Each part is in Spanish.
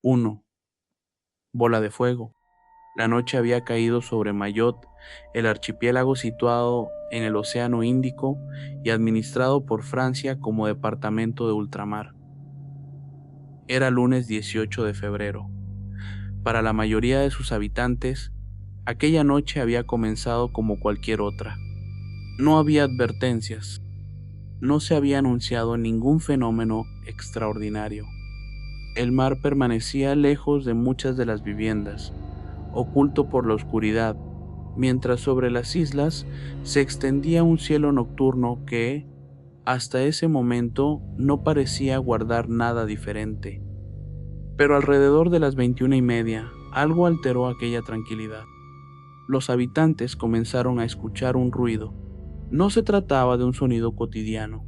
1. Bola de fuego. La noche había caído sobre Mayotte, el archipiélago situado en el Océano Índico y administrado por Francia como departamento de ultramar. Era lunes 18 de febrero. Para la mayoría de sus habitantes, aquella noche había comenzado como cualquier otra. No había advertencias, no se había anunciado ningún fenómeno extraordinario. El mar permanecía lejos de muchas de las viviendas, oculto por la oscuridad, mientras sobre las islas se extendía un cielo nocturno que, hasta ese momento, no parecía guardar nada diferente. Pero alrededor de las 21:30, algo alteró aquella tranquilidad. Los habitantes comenzaron a escuchar un ruido. No se trataba de un sonido cotidiano.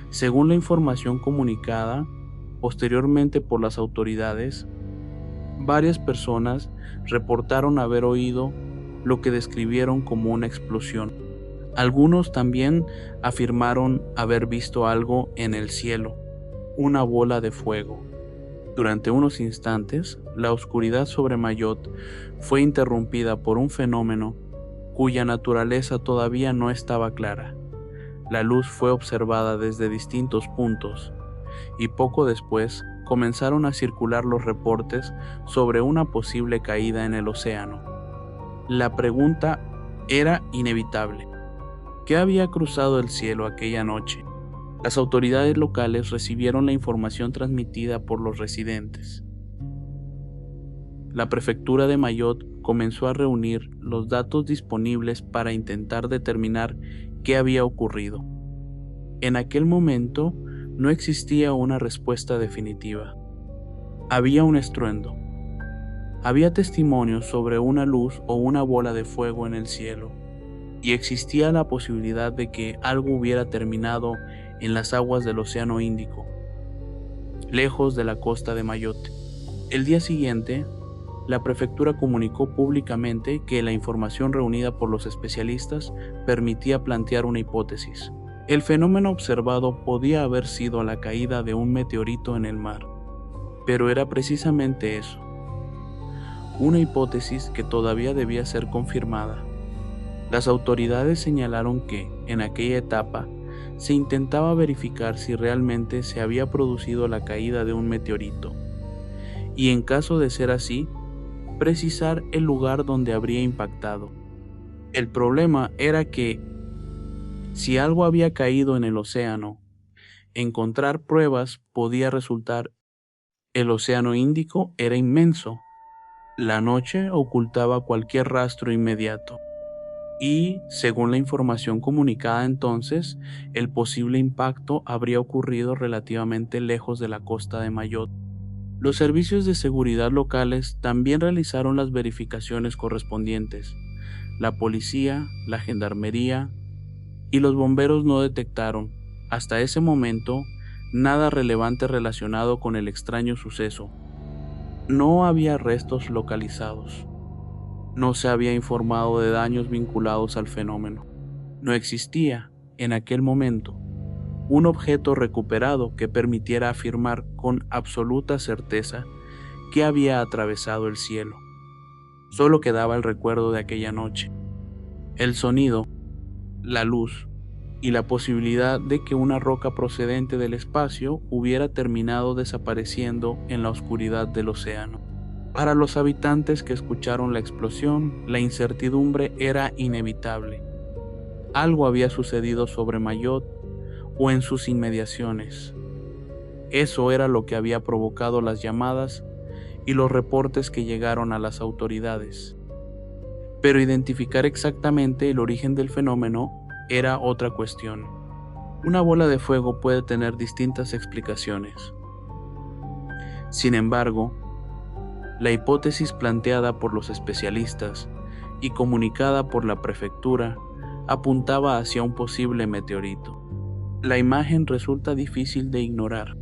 Según la información comunicada posteriormente por las autoridades, varias personas reportaron haber oído lo que describieron como una explosión. Algunos también afirmaron haber visto algo en el cielo, una bola de fuego. Durante unos instantes, la oscuridad sobre Mayotte fue interrumpida por un fenómeno cuya naturaleza todavía no estaba clara. La luz fue observada desde distintos puntos, y poco después comenzaron a circular los reportes sobre una posible caída en el océano. La pregunta era inevitable. ¿Qué había cruzado el cielo aquella noche? Las autoridades locales recibieron la información transmitida por los residentes. La prefectura de Mayotte comenzó a reunir los datos disponibles para intentar determinar qué había ocurrido. En aquel momento no existía una respuesta definitiva. Había un estruendo. Había testimonios sobre una luz o una bola de fuego en el cielo, y existía la posibilidad de que algo hubiera terminado en las aguas del Océano Índico, lejos de la costa de Mayotte. El día siguiente, la prefectura comunicó públicamente que la información reunida por los especialistas permitía plantear una hipótesis. El fenómeno observado podía haber sido la caída de un meteorito en el mar, pero era precisamente eso, una hipótesis que todavía debía ser confirmada. Las autoridades señalaron que, en aquella etapa, se intentaba verificar si realmente se había producido la caída de un meteorito, y en caso de ser así, precisar el lugar donde habría impactado. El problema era que, si algo había caído en el océano, encontrar pruebas podía resultar. El Océano Índico era inmenso. La noche ocultaba cualquier rastro inmediato. Y, según la información comunicada entonces, el posible impacto habría ocurrido relativamente lejos de la costa de Mayotte. Los servicios de seguridad locales también realizaron las verificaciones correspondientes. La policía, la gendarmería y los bomberos no detectaron, hasta ese momento, nada relevante relacionado con el extraño suceso. No había restos localizados. No se había informado de daños vinculados al fenómeno. No existía, en aquel momento, un objeto recuperado que permitiera afirmar con absoluta certeza que había atravesado el cielo. Solo quedaba el recuerdo de aquella noche, el sonido, la luz y la posibilidad de que una roca procedente del espacio hubiera terminado desapareciendo en la oscuridad del océano. Para los habitantes que escucharon la explosión, la incertidumbre era inevitable. Algo había sucedido sobre Mayotte o en sus inmediaciones. Eso era lo que había provocado las llamadas y los reportes que llegaron a las autoridades. Pero identificar exactamente el origen del fenómeno era otra cuestión. Una bola de fuego puede tener distintas explicaciones. Sin embargo, la hipótesis planteada por los especialistas y comunicada por la prefectura apuntaba hacia un posible meteorito. La imagen resulta difícil de ignorar.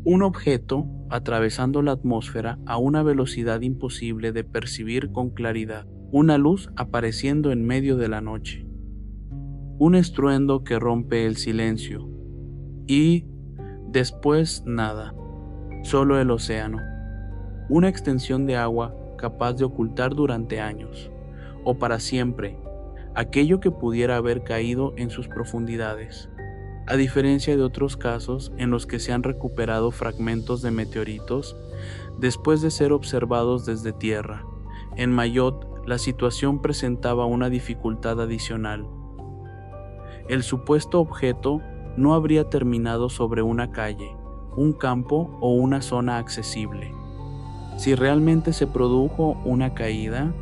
Un objeto atravesando la atmósfera a una velocidad imposible de percibir con claridad. Una luz apareciendo en medio de la noche. Un estruendo que rompe el silencio. Y después nada. Solo el océano. una extensión de agua capaz de ocultar durante años, o para siempre, aquello que pudiera haber caído en sus profundidades. A diferencia de otros casos en los que se han recuperado fragmentos de meteoritos después de ser observados desde tierra, en Mayotte la situación presentaba una dificultad adicional. El supuesto objeto no habría terminado sobre una calle, un campo o una zona accesible. Si realmente se produjo una caída,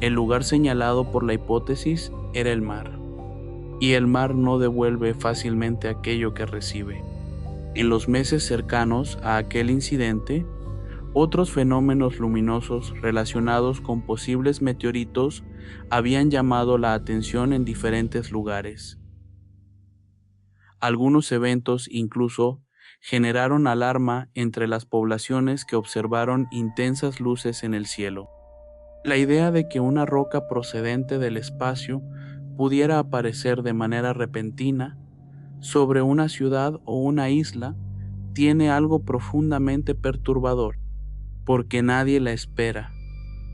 el lugar señalado por la hipótesis era el mar, y el mar no devuelve fácilmente aquello que recibe. En los meses cercanos a aquel incidente, otros fenómenos luminosos relacionados con posibles meteoritos habían llamado la atención en diferentes lugares. Algunos eventos incluso generaron alarma entre las poblaciones que observaron intensas luces en el cielo. La idea de que una roca procedente del espacio pudiera aparecer de manera repentina sobre una ciudad o una isla tiene algo profundamente perturbador, porque nadie la espera.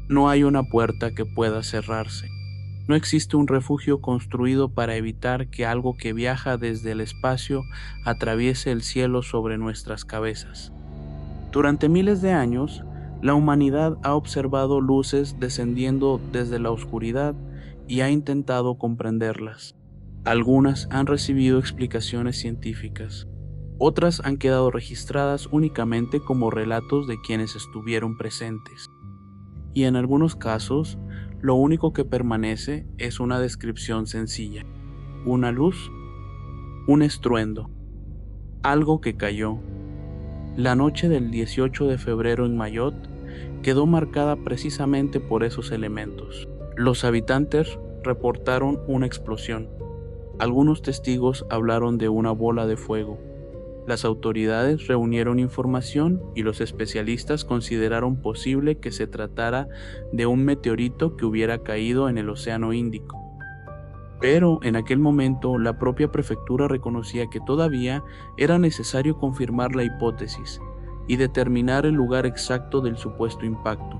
No hay una puerta que pueda cerrarse. No existe un refugio construido para evitar que algo que viaja desde el espacio atraviese el cielo sobre nuestras cabezas. Durante miles de años, la humanidad ha observado luces descendiendo desde la oscuridad y ha intentado comprenderlas. Algunas han recibido explicaciones científicas. Otras han quedado registradas únicamente como relatos de quienes estuvieron presentes. Y en algunos casos, lo único que permanece es una descripción sencilla. Una luz, un estruendo, algo que cayó. La noche del 18 de febrero en Mayotte quedó marcada precisamente por esos elementos. Los habitantes reportaron una explosión. Algunos testigos hablaron de una bola de fuego. Las autoridades reunieron información y los especialistas consideraron posible que se tratara de un meteorito que hubiera caído en el Océano Índico. Pero en aquel momento la propia prefectura reconocía que todavía era necesario confirmar la hipótesis y determinar el lugar exacto del supuesto impacto.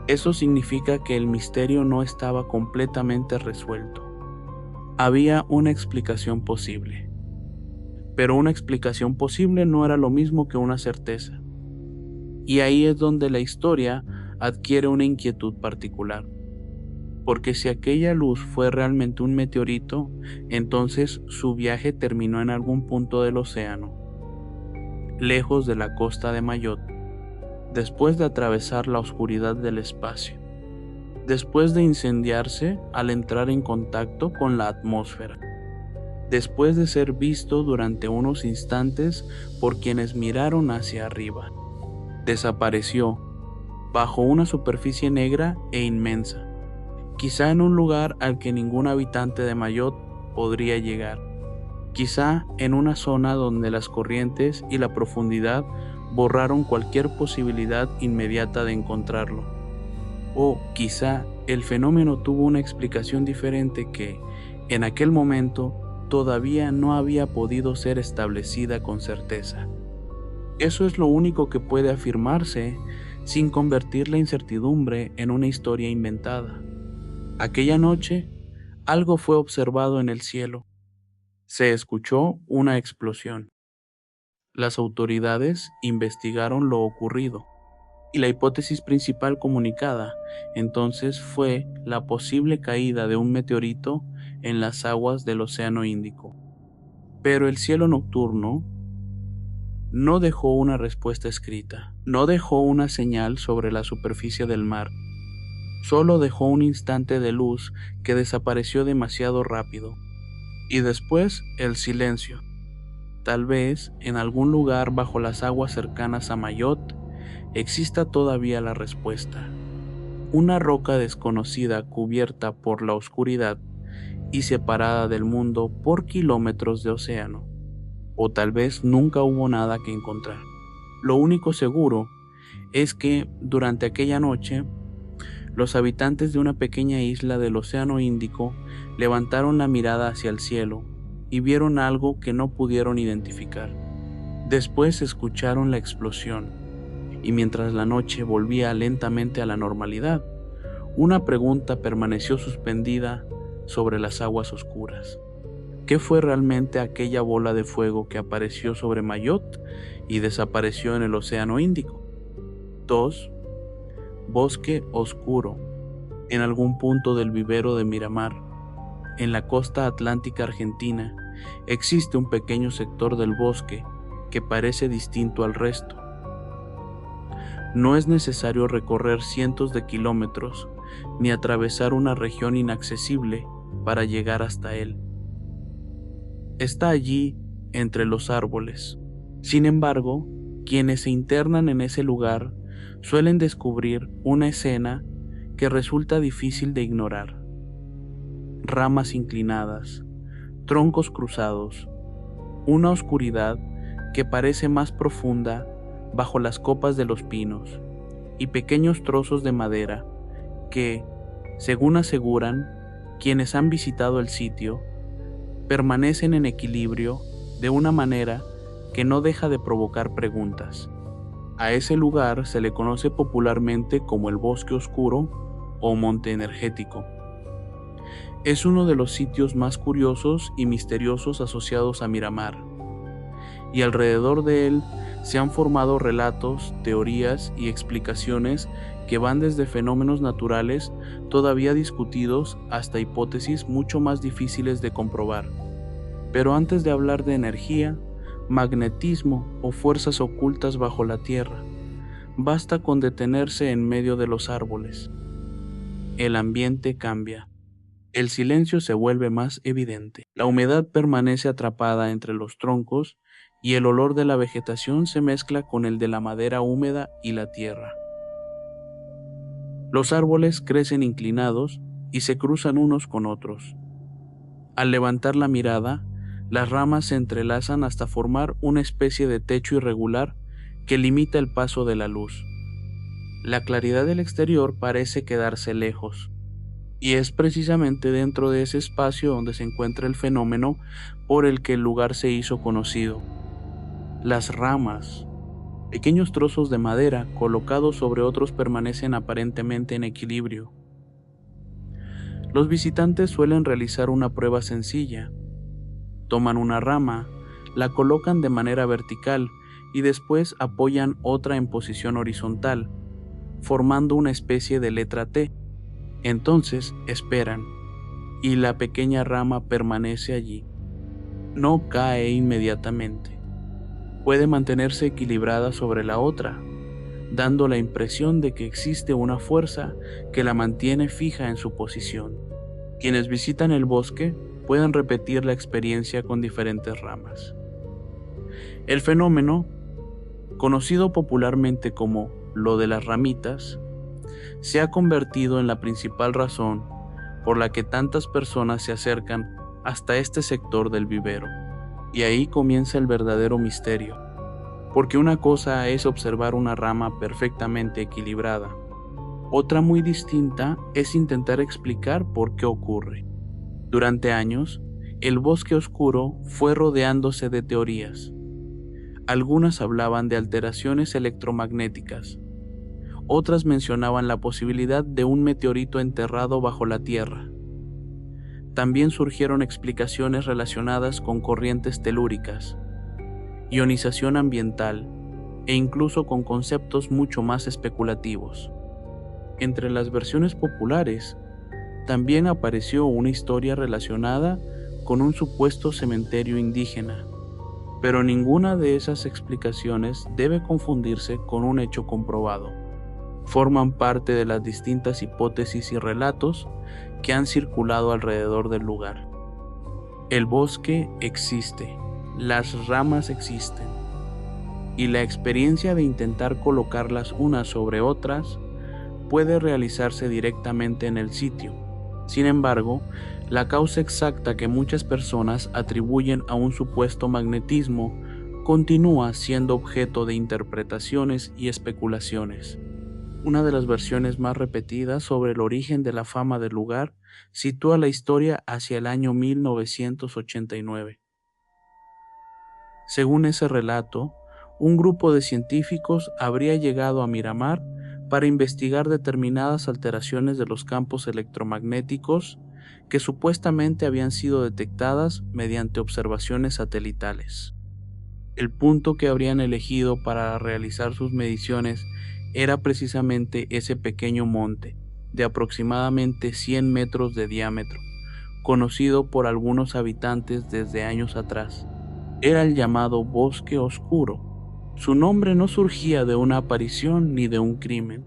Eso significa que el misterio no estaba completamente resuelto. Había una explicación posible. Pero una explicación posible no era lo mismo que una certeza. Y ahí es donde la historia adquiere una inquietud particular. Porque si aquella luz fue realmente un meteorito, entonces su viaje terminó en algún punto del océano, lejos de la costa de Mayotte, después de atravesar la oscuridad del espacio, después de incendiarse al entrar en contacto con la atmósfera, después de ser visto durante unos instantes por quienes miraron hacia arriba. Desapareció bajo una superficie negra e inmensa, quizá en un lugar al que ningún habitante de Mayotte podría llegar, quizá en una zona donde las corrientes y la profundidad borraron cualquier posibilidad inmediata de encontrarlo. O quizá el fenómeno tuvo una explicación diferente que, en aquel momento, todavía no había podido ser establecida con certeza. Eso es lo único que puede afirmarse sin convertir la incertidumbre en una historia inventada. Aquella noche, algo fue observado en el cielo. Se escuchó una explosión. Las autoridades investigaron lo ocurrido, y la hipótesis principal comunicada entonces fue la posible caída de un meteorito en las aguas del Océano Índico. Pero el cielo nocturno no dejó una respuesta escrita, no dejó una señal sobre la superficie del mar, solo dejó un instante de luz que desapareció demasiado rápido, y después el silencio. Tal vez en algún lugar bajo las aguas cercanas a Mayotte exista todavía la respuesta. Una roca desconocida cubierta por la oscuridad y separada del mundo por kilómetros de océano. O tal vez nunca hubo nada que encontrar. Lo único seguro es que durante aquella noche, los habitantes de una pequeña isla del Océano Índico levantaron la mirada hacia el cielo y vieron algo que no pudieron identificar. Después escucharon la explosión, y mientras la noche volvía lentamente a la normalidad, una pregunta permaneció suspendida sobre las aguas oscuras. ¿Qué fue realmente aquella bola de fuego que apareció sobre Mayotte y desapareció en el Océano Índico? 2. Bosque oscuro. En algún punto del vivero de Miramar, en la costa atlántica argentina, existe un pequeño sector del bosque que parece distinto al resto. No es necesario recorrer cientos de kilómetros ni atravesar una región inaccesible para llegar hasta él. Está allí entre los árboles. Sin embargo, quienes se internan en ese lugar suelen descubrir una escena que resulta difícil de ignorar. Ramas inclinadas, troncos cruzados, una oscuridad que parece más profunda bajo las copas de los pinos, y pequeños trozos de madera que, según aseguran quienes han visitado el sitio, permanecen en equilibrio de una manera que no deja de provocar preguntas. A ese lugar se le conoce popularmente como el Bosque Oscuro o Monte Energético. Es uno de los sitios más curiosos y misteriosos asociados a Miramar, y alrededor de él se han formado relatos, teorías y explicaciones que van desde fenómenos naturales todavía discutidos hasta hipótesis mucho más difíciles de comprobar. Pero antes de hablar de energía, magnetismo o fuerzas ocultas bajo la tierra, basta con detenerse en medio de los árboles. El ambiente cambia. El silencio se vuelve más evidente. La humedad permanece atrapada entre los troncos y el olor de la vegetación se mezcla con el de la madera húmeda y la tierra. Los árboles crecen inclinados y se cruzan unos con otros. Al levantar la mirada, las ramas se entrelazan hasta formar una especie de techo irregular que limita el paso de la luz. La claridad del exterior parece quedarse lejos, y es precisamente dentro de ese espacio donde se encuentra el fenómeno por el que el lugar se hizo conocido. Las ramas, pequeños trozos de madera colocados sobre otros, permanecen aparentemente en equilibrio. Los visitantes suelen realizar una prueba sencilla. Toman una rama, la colocan de manera vertical y después apoyan otra en posición horizontal, formando una especie de letra T. Entonces esperan, y la pequeña rama permanece allí. No cae inmediatamente. Puede mantenerse equilibrada sobre la otra, dando la impresión de que existe una fuerza que la mantiene fija en su posición. Quienes visitan el bosque pueden repetir la experiencia con diferentes ramas. El fenómeno, conocido popularmente como lo de las ramitas, se ha convertido en la principal razón por la que tantas personas se acercan hasta este sector del vivero. Y ahí comienza el verdadero misterio, porque una cosa es observar una rama perfectamente equilibrada. Otra muy distinta es intentar explicar por qué ocurre. Durante años, el bosque oscuro fue rodeándose de teorías. Algunas hablaban de alteraciones electromagnéticas. Otras mencionaban la posibilidad de un meteorito enterrado bajo la tierra. También surgieron explicaciones relacionadas con corrientes telúricas, ionización ambiental e incluso con conceptos mucho más especulativos. Entre las versiones populares, también apareció una historia relacionada con un supuesto cementerio indígena, pero ninguna de esas explicaciones debe confundirse con un hecho comprobado. Forman parte de las distintas hipótesis y relatos que han circulado alrededor del lugar. El bosque existe, las ramas existen, y la experiencia de intentar colocarlas unas sobre otras puede realizarse directamente en el sitio. Sin embargo, la causa exacta que muchas personas atribuyen a un supuesto magnetismo continúa siendo objeto de interpretaciones y especulaciones. Una de las versiones más repetidas sobre el origen de la fama del lugar sitúa la historia hacia el año 1989. Según ese relato, un grupo de científicos habría llegado a Miramar para investigar determinadas alteraciones de los campos electromagnéticos que supuestamente habían sido detectadas mediante observaciones satelitales. El punto que habrían elegido para realizar sus mediciones era precisamente ese pequeño monte, de aproximadamente 100 metros de diámetro, conocido por algunos habitantes desde años atrás. Era el llamado Bosque Oscuro. Su nombre no surgía de una aparición ni de un crimen.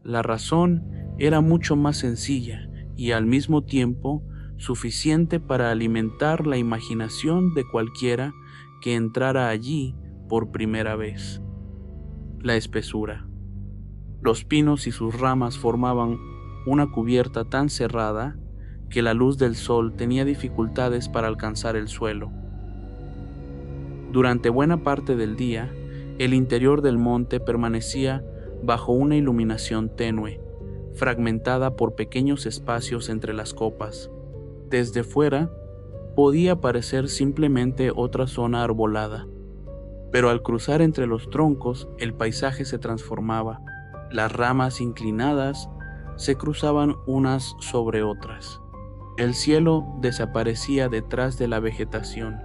La razón era mucho más sencilla y al mismo tiempo suficiente para alimentar la imaginación de cualquiera que entrara allí por primera vez. La espesura. Los pinos y sus ramas formaban una cubierta tan cerrada que la luz del sol tenía dificultades para alcanzar el suelo. Durante buena parte del día, el interior del monte permanecía bajo una iluminación tenue, fragmentada por pequeños espacios entre las copas. Desde fuera, podía parecer simplemente otra zona arbolada, pero al cruzar entre los troncos, el paisaje se transformaba. Las ramas inclinadas se cruzaban unas sobre otras. El cielo desaparecía detrás de la vegetación.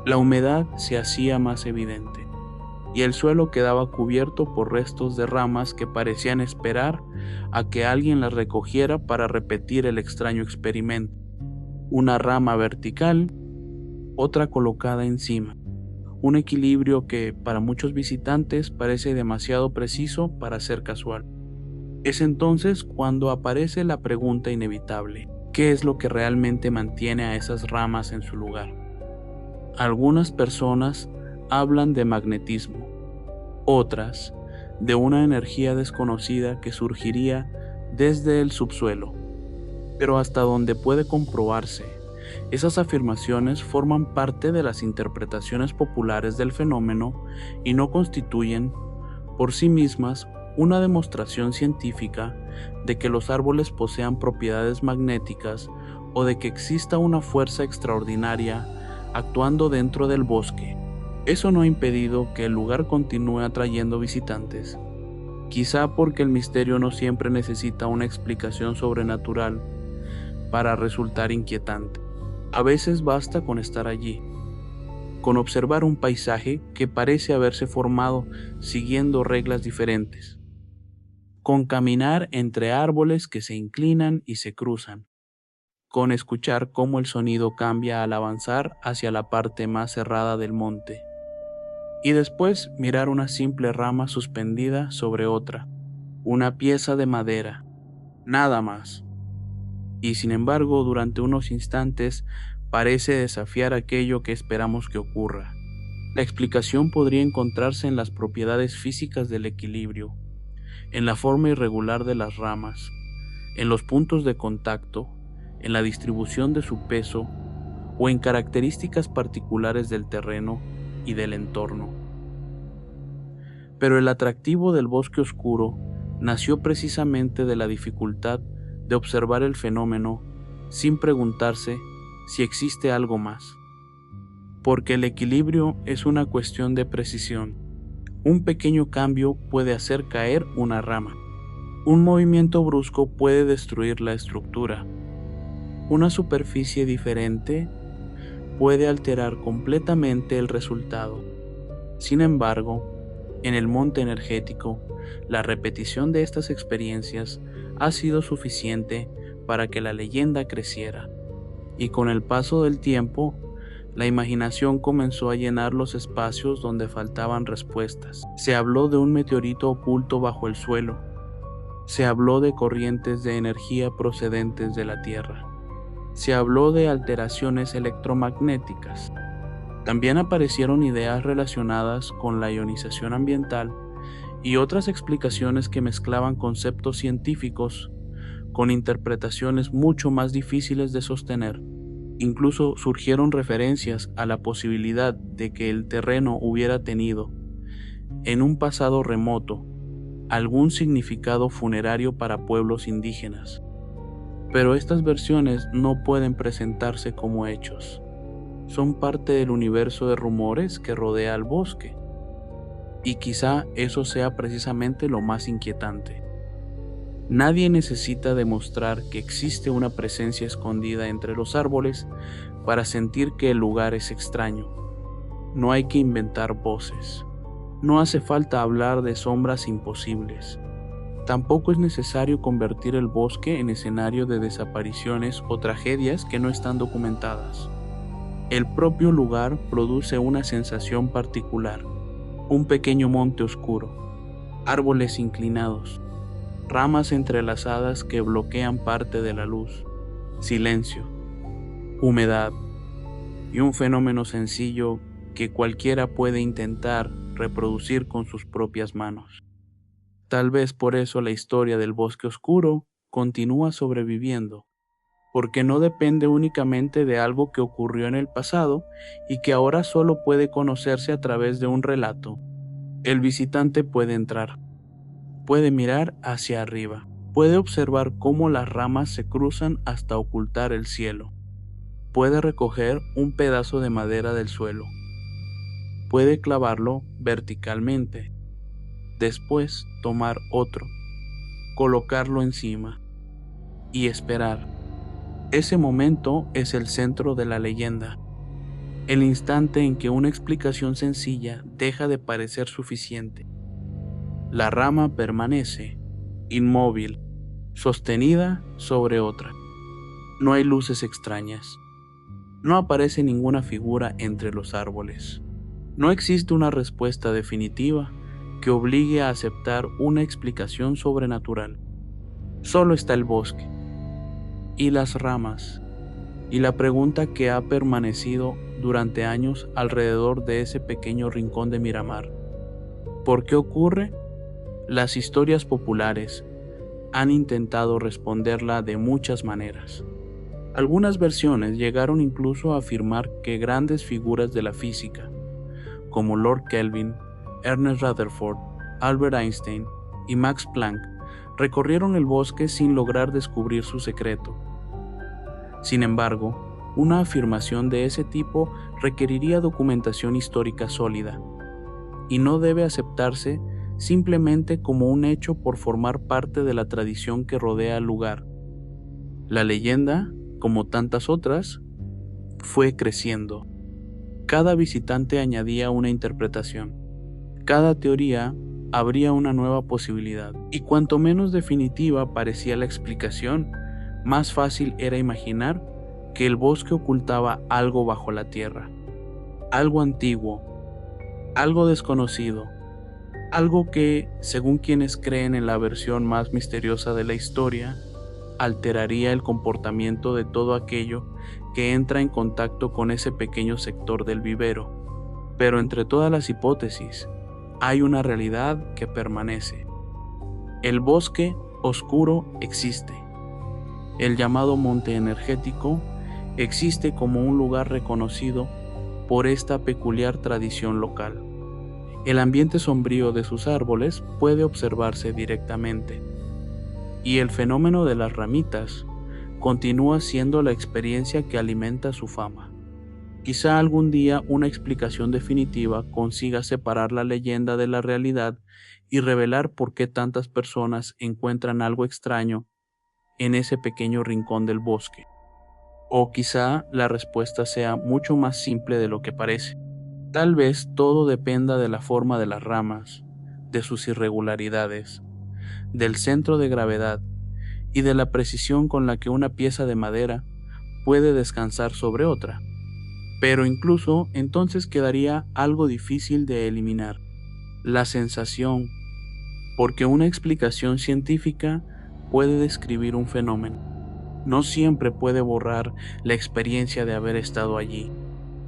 La humedad se hacía más evidente, y el suelo quedaba cubierto por restos de ramas que parecían esperar a que alguien las recogiera para repetir el extraño experimento. Una rama vertical, otra colocada encima. Un equilibrio que para muchos visitantes parece demasiado preciso para ser casual. Es entonces cuando aparece la pregunta inevitable: ¿qué es lo que realmente mantiene a esas ramas en su lugar? Algunas personas hablan de magnetismo, otras de una energía desconocida que surgiría desde el subsuelo. Pero hasta donde puede comprobarse, esas afirmaciones forman parte de las interpretaciones populares del fenómeno y no constituyen, por sí mismas, una demostración científica de que los árboles posean propiedades magnéticas o de que exista una fuerza extraordinaria actuando dentro del bosque. Eso no ha impedido que el lugar continúe atrayendo visitantes, quizá porque el misterio no siempre necesita una explicación sobrenatural para resultar inquietante. A veces basta con estar allí, con observar un paisaje que parece haberse formado siguiendo reglas diferentes, con caminar entre árboles que se inclinan y se cruzan, con escuchar cómo el sonido cambia al avanzar hacia la parte más cerrada del monte, y después mirar una simple rama suspendida sobre otra, una pieza de madera, nada más. Y sin embargo, durante unos instantes parece desafiar aquello que esperamos que ocurra. La explicación podría encontrarse en las propiedades físicas del equilibrio, en la forma irregular de las ramas, en los puntos de contacto, en la distribución de su peso o en características particulares del terreno y del entorno. Pero el atractivo del bosque oscuro nació precisamente de la dificultad de observar el fenómeno sin preguntarse si existe algo más. Porque el equilibrio es una cuestión de precisión. Un pequeño cambio puede hacer caer una rama. Un movimiento brusco puede destruir la estructura. Una superficie diferente puede alterar completamente el resultado. Sin embargo, en el monte energético, la repetición de estas experiencias ha sido suficiente para que la leyenda creciera, y con el paso del tiempo, la imaginación comenzó a llenar los espacios donde faltaban respuestas. Se habló de un meteorito oculto bajo el suelo, se habló de corrientes de energía procedentes de la Tierra, se habló de alteraciones electromagnéticas. También aparecieron ideas relacionadas con la ionización ambiental y otras explicaciones que mezclaban conceptos científicos con interpretaciones mucho más difíciles de sostener. Incluso surgieron referencias a la posibilidad de que el terreno hubiera tenido, en un pasado remoto, algún significado funerario para pueblos indígenas. Pero estas versiones no pueden presentarse como hechos. son parte del universo de rumores que rodea al bosque. Y quizá eso sea precisamente lo más inquietante. Nadie necesita demostrar que existe una presencia escondida entre los árboles para sentir que el lugar es extraño. No hay que inventar voces. No hace falta hablar de sombras imposibles. Tampoco es necesario convertir el bosque en escenario de desapariciones o tragedias que no están documentadas. El propio lugar produce una sensación particular. Un pequeño monte oscuro, árboles inclinados, ramas entrelazadas que bloquean parte de la luz, silencio, humedad y un fenómeno sencillo que cualquiera puede intentar reproducir con sus propias manos. Tal vez por eso la historia del bosque oscuro continúa sobreviviendo, porque no depende únicamente de algo que ocurrió en el pasado y que ahora solo puede conocerse a través de un relato. El visitante puede entrar, puede mirar hacia arriba, puede observar cómo las ramas se cruzan hasta ocultar el cielo, puede recoger un pedazo de madera del suelo, puede clavarlo verticalmente, después tomar otro, colocarlo encima y esperar. Ese momento es el centro de la leyenda, el instante en que una explicación sencilla deja de parecer suficiente. La rama permanece, inmóvil, sostenida sobre otra. No hay luces extrañas. No aparece ninguna figura entre los árboles. No existe una respuesta definitiva que obligue a aceptar una explicación sobrenatural. Solo está el bosque y las ramas y la pregunta que ha permanecido durante años alrededor de ese pequeño rincón de Miramar. ¿Por qué ocurre? Las historias populares han intentado responderla de muchas maneras. Algunas versiones llegaron incluso a afirmar que grandes figuras de la física, como Lord Kelvin, Ernest Rutherford, Albert Einstein y Max Planck, recorrieron el bosque sin lograr descubrir su secreto. Sin embargo, una afirmación de ese tipo requeriría documentación histórica sólida, y no debe aceptarse simplemente como un hecho por formar parte de la tradición que rodea el lugar. La leyenda, como tantas otras, fue creciendo. Cada visitante añadía una interpretación. Cada teoría abría una nueva posibilidad. Y cuanto menos definitiva parecía la explicación, más fácil era imaginar que el bosque ocultaba algo bajo la tierra. Algo antiguo, algo desconocido, algo que, según quienes creen en la versión más misteriosa de la historia, alteraría el comportamiento de todo aquello que entra en contacto con ese pequeño sector del vivero. Pero entre todas las hipótesis, hay una realidad que permanece. El bosque oscuro existe. El llamado monte energético existe como un lugar reconocido por esta peculiar tradición local. El ambiente sombrío de sus árboles puede observarse directamente, y el fenómeno de las ramitas continúa siendo la experiencia que alimenta su fama. Quizá algún día una explicación definitiva consiga separar la leyenda de la realidad y revelar por qué tantas personas encuentran algo extraño en ese pequeño rincón del bosque. O quizá la respuesta sea mucho más simple de lo que parece. Tal vez todo dependa de la forma de las ramas, de sus irregularidades, del centro de gravedad y de la precisión con la que una pieza de madera puede descansar sobre otra. Pero incluso entonces quedaría algo difícil de eliminar: la sensación, porque una explicación científica puede describir un fenómeno. No siempre puede borrar la experiencia de haber estado allí,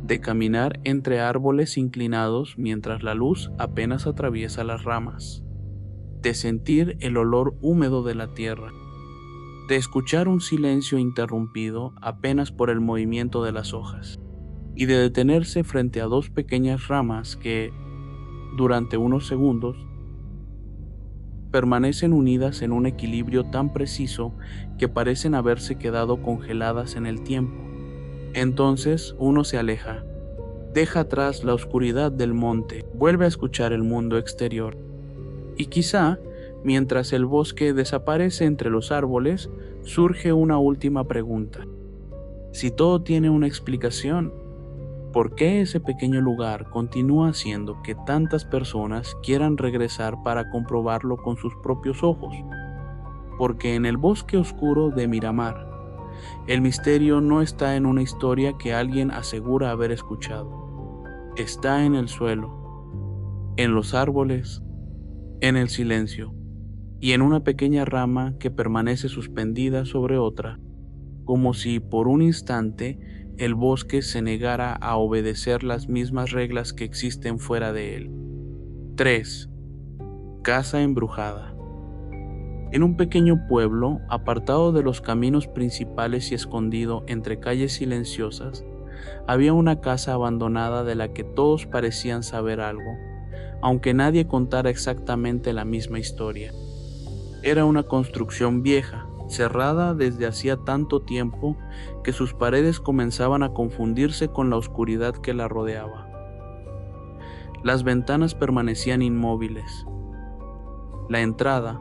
de caminar entre árboles inclinados mientras la luz apenas atraviesa las ramas, de sentir el olor húmedo de la tierra, de escuchar un silencio interrumpido apenas por el movimiento de las hojas, y de detenerse frente a dos pequeñas ramas que, durante unos segundos, permanecen unidas en un equilibrio tan preciso que parecen haberse quedado congeladas en el tiempo. Entonces uno se aleja, deja atrás la oscuridad del monte, vuelve a escuchar el mundo exterior. Y quizá, mientras el bosque desaparece entre los árboles, surge una última pregunta. Si todo tiene una explicación, ¿por qué ese pequeño lugar continúa haciendo que tantas personas quieran regresar para comprobarlo con sus propios ojos? Porque en el bosque oscuro de Miramar, el misterio no está en una historia que alguien asegura haber escuchado. Está en el suelo, en los árboles, en el silencio y en una pequeña rama que permanece suspendida sobre otra, como si por un instante el bosque se negara a obedecer las mismas reglas que existen fuera de él. 3. Casa embrujada. En un pequeño pueblo, apartado de los caminos principales y escondido entre calles silenciosas, había una casa abandonada de la que todos parecían saber algo, aunque nadie contara exactamente la misma historia. Era una construcción vieja, cerrada desde hacía tanto tiempo que sus paredes comenzaban a confundirse con la oscuridad que la rodeaba. Las ventanas permanecían inmóviles. La entrada,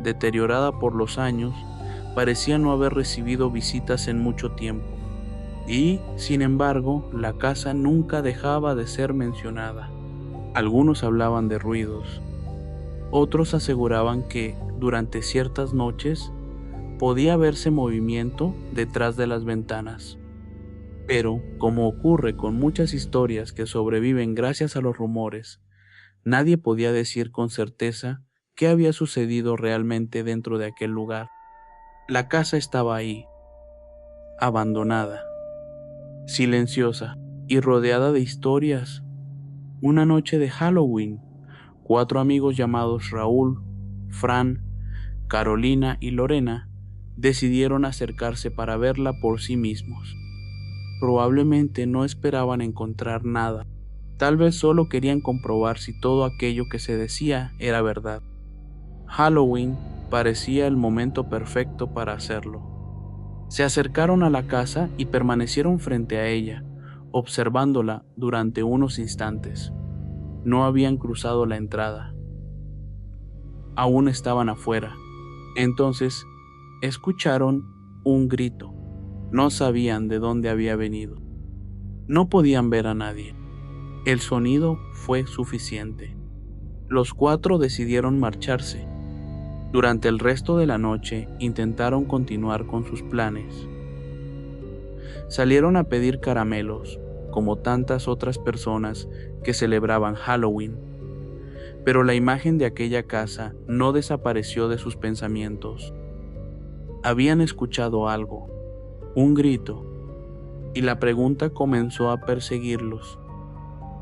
deteriorada por los años, parecía no haber recibido visitas en mucho tiempo. Y, sin embargo, la casa nunca dejaba de ser mencionada. Algunos hablaban de ruidos. Otros aseguraban que, durante ciertas noches, podía verse movimiento detrás de las ventanas. Pero, como ocurre con muchas historias que sobreviven gracias a los rumores, nadie podía decir con certeza qué había sucedido realmente dentro de aquel lugar. La casa estaba ahí, abandonada, silenciosa y rodeada de historias. Una noche de Halloween, 4 amigos llamados Raúl, Fran, Carolina y Lorena decidieron acercarse para verla por sí mismos. Probablemente no esperaban encontrar nada, tal vez solo querían comprobar si todo aquello que se decía era verdad. Halloween parecía el momento perfecto para hacerlo. Se acercaron a la casa y permanecieron frente a ella, observándola durante unos instantes. No habían cruzado la entrada. Aún estaban afuera. Entonces, escucharon un grito. No sabían de dónde había venido. No podían ver a nadie. El sonido fue suficiente. Los 4 decidieron marcharse. Durante el resto de la noche intentaron continuar con sus planes. Salieron a pedir caramelos, como tantas otras personas que celebraban Halloween, pero la imagen de aquella casa no desapareció de sus pensamientos. Habían escuchado algo, un grito, y la pregunta comenzó a perseguirlos.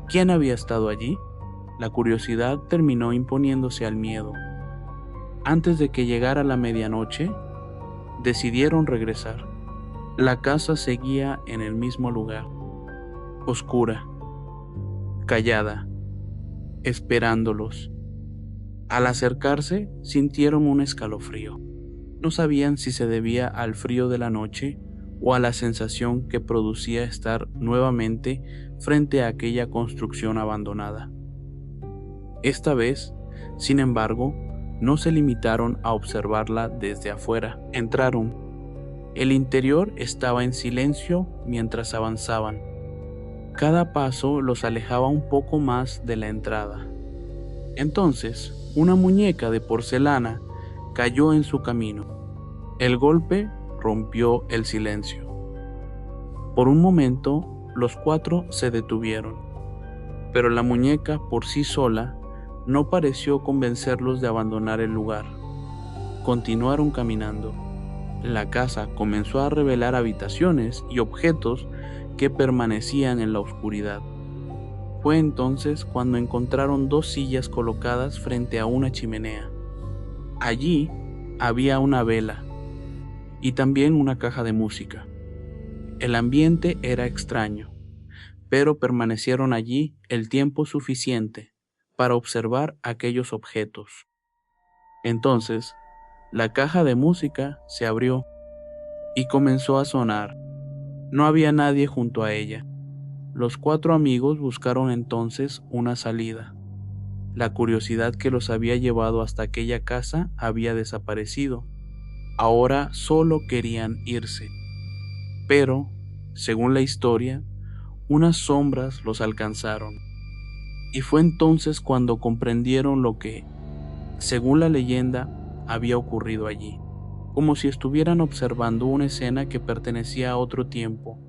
¿Quién había estado allí? La curiosidad terminó imponiéndose al miedo. Antes de que llegara la medianoche, decidieron regresar. La casa seguía en el mismo lugar, oscura, callada, esperándolos. Al acercarse, sintieron un escalofrío. No sabían si se debía al frío de la noche o a la sensación que producía estar nuevamente frente a aquella construcción abandonada. Esta vez, sin embargo, no se limitaron a observarla desde afuera. Entraron. El interior estaba en silencio mientras avanzaban. Cada paso los alejaba un poco más de la entrada. Entonces, una muñeca de porcelana cayó en su camino. El golpe rompió el silencio. Por un momento, los 4 se detuvieron, pero la muñeca por sí sola no pareció convencerlos de abandonar el lugar. Continuaron caminando. La casa comenzó a revelar habitaciones y objetos que permanecían en la oscuridad. Fue entonces cuando encontraron 2 sillas colocadas frente a una chimenea. Allí había una vela y también una caja de música. El ambiente era extraño, pero permanecieron allí el tiempo suficiente para observar aquellos objetos. Entonces, la caja de música se abrió y comenzó a sonar. No había nadie junto a ella. Los 4 amigos buscaron entonces una salida. La curiosidad que los había llevado hasta aquella casa había desaparecido. Ahora solo querían irse. Pero, según la historia, unas sombras los alcanzaron. Y fue entonces cuando comprendieron lo que, según la leyenda, había ocurrido allí. Como si estuvieran observando una escena que pertenecía a otro tiempo,